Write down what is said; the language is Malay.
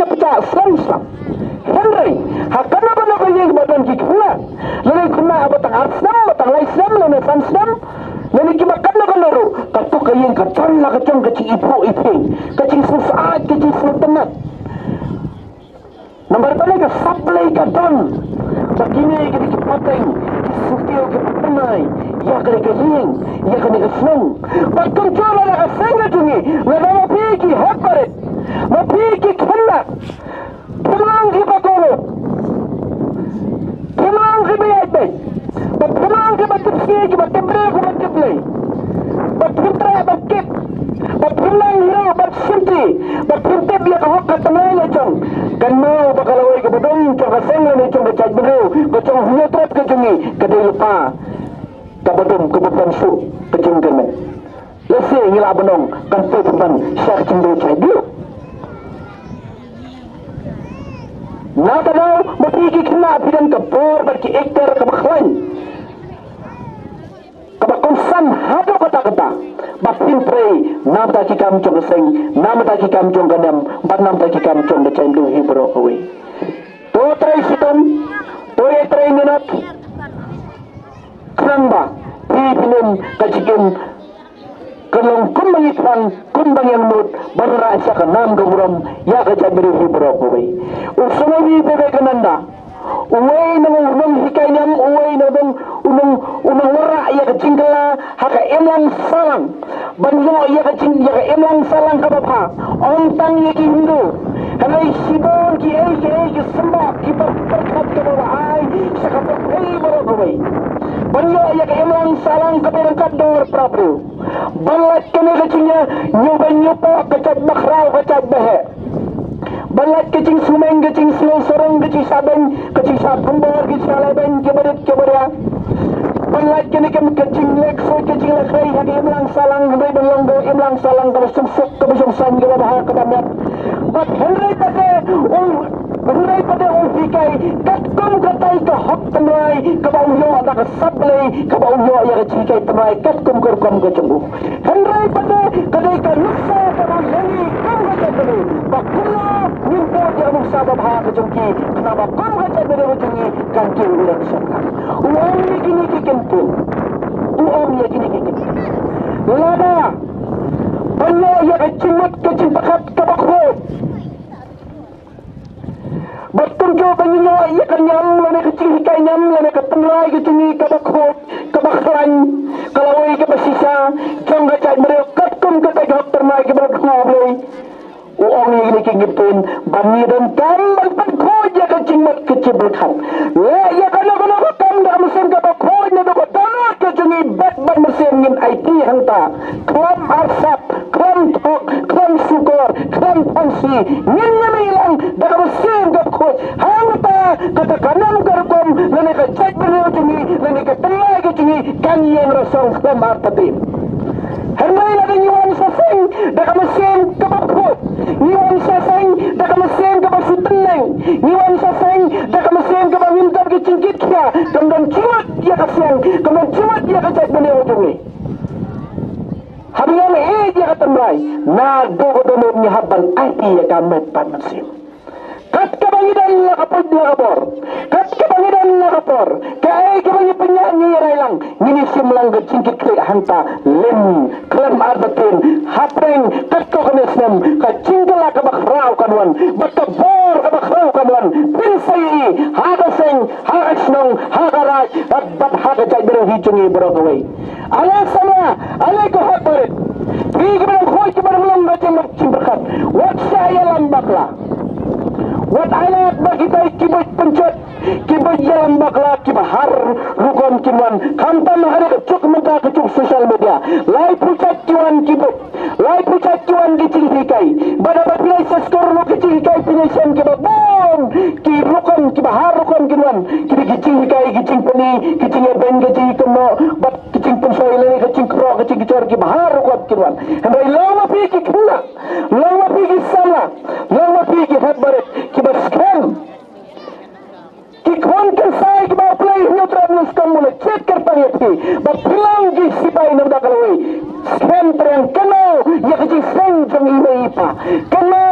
pecah Islam. Henry, hakana bana ko yung badan kikuna. Lalu kuna abatang Islam, batang Islam, lalu Islam. Lalu kimakan na kalaro. Kato kayong kacang na kacang kacing ipo-iping. Kacing susaad, kacing sultanat. Nomor talaga, supply ka doon. Bagini kini kipateng, kisukyo kipatanay, ya kani kajing, ya kani kasung. Pagkontrola na kasenga tungi, wala mapiki haparit, mapiki kanda. Pulang kipatolo, pulang kipayate, pulang kipatipsi, kipatibre, kipatiplay. Pagpuntra, pagkip, pagpulang hiro, pagsunti, pagpuntip ya kahok katanay na chong. Kanmau bakalaway ka badong, chong kaseng na chong bacay bro, kachong hunyotrat ka chongi, kaday lupa, kabadong, kababansu, kachong gamen. Lasi, ngila abanong, kanto pemban, siya kachong bacay bro. Nata daw, mapigik na apidan ka por, bagi ekter kabaklan. Kabakonsan hado kata-kata. Batin pray, nam ta ki kam chong sing, nam ta ki kam chong ganam, bat nam ta ki kam chong bacay lu hibro away. To try sitom, to try minat. Kramba, pipinin kajikin kalong kumangitpan, kumbang yang mut, barra siya ka nam gamuram, ya kacay lu hibro away. Usungay bebe kananda. Uway na unang hikay niyam, uway na unang wara, iya kacingkala, haka emlang salang. Banyo, iya emlang salang kabapa. Ontang iya ki Hindu. Hanay sibon ki sembah, ki berkat kabawai, sa kapapay maragaway. Banyo, iya emlang salang kaberangkat door Prabhu. Balat kami kacingnya, nyuban-nyupo, kacad bakraw, kacad bahe. Balat kecing sumeng, kecing slow sorong, kecing sabeng, kecing sapembor, kecing salabeng, kebarit kebaria. Balat kecing lekso, kecing lekrai, hagi imlang salang, hagi belonggo, imlang salang, kabasung suk, kabasung san, kababahar, kabamyat. Bat henry pada ufikai, katkum katai ka hok temrai, kabauyo ada ka sablay, kabauyo ya kecikai temrai, katkum kurkum kecembuh. Henry pada kadai ka nuksa, kabauyangi, kum kecembuh. Bakula, nimpo dia nuksa babah kecemki, kenapa kum kecembuh kecemki, kancing ulang syakam. Uang ni kini kikempu, uang ni kini kikempu. Lada, banyo ya kecimut, kecimpakat, kabakhut. Bertunjuk banyo ya kenyam, lana kecing hikai nyam, lana ketemlai kecengi, kabakhut, kabaklan, kalawai kabasisa, jong kacay mereu, katkum katay dokter mai kabakhut. Uang ini kingipin, bani dan tambal pagkoja kecingmat kecibulkan. Ya kana kam dah mesin kabakhoy na doko tanot kecengi bat mesin ngin IT hanta. Klam arsap, klam tok, klam sukor, klam pangsi, ngin nyamilang daga mesin kabakhoy. Hangta kata kanam garkom, lani kacay beriyo cengi, lani katalay kecengi, kanyeng rasong klam artatim. Henry lagi nyuan saseng, daga mesin kabakhoy. Nyuan saseng, daga mesin kabasuteneng. Nyuan saseng, daga mesin kabawintar kecingkit siya. Kemudian cimat dia kasihan, kemudian cimat dia kacay beliau ujungi. Habis dia kata mulai, nado kodonom ni habang IT ya kamet panasim. Kat kabangidan na kapod na kapor. Kat kabangidan na kapor. Kaya kabangi penyanyi railang. Nginisim lang gacingkit kay hanta. Lim, klam arbatin, hapring, kat kokanisnem. Kacingkala kabakraw kanuan. Batabor kabakraw kanuan. Pinsayi, hakaseng, hakasnong, hakaray, at bat hakacay berang hijungi barokaway. Alas sama, alay ko haparit. Bigi berang hoy kibarang lambat yung magsimberkat. Wag saya lambakla. Wat alat bagi tay kibot pencet, kibot jalan bakla kibahar rukon kiman. Kampan hari kecuk mentah kecuk sosial media. Lai pucat kiwan kibot, lai pucat kiwan kecil hikai. Badabat pilai seskor no kecil hikai penyesan kibot bon. Ki rukon kibahar rukon kiman. Kibi kecil hikai kecil peni, kecil ben kecil kemo, bat kecil pensoil ni kecil kro kecil kecor kibahar rukon kiman. Hendak lama pigi kena, lama pigi sama, lama pigi habaret. Baskan kikwan kesai ke bawah play neutral nuskam mulai cek kertanya ti bapilang di sipai namda kalawai skan terang kenal ya kecil seng jeng ime ipa kenal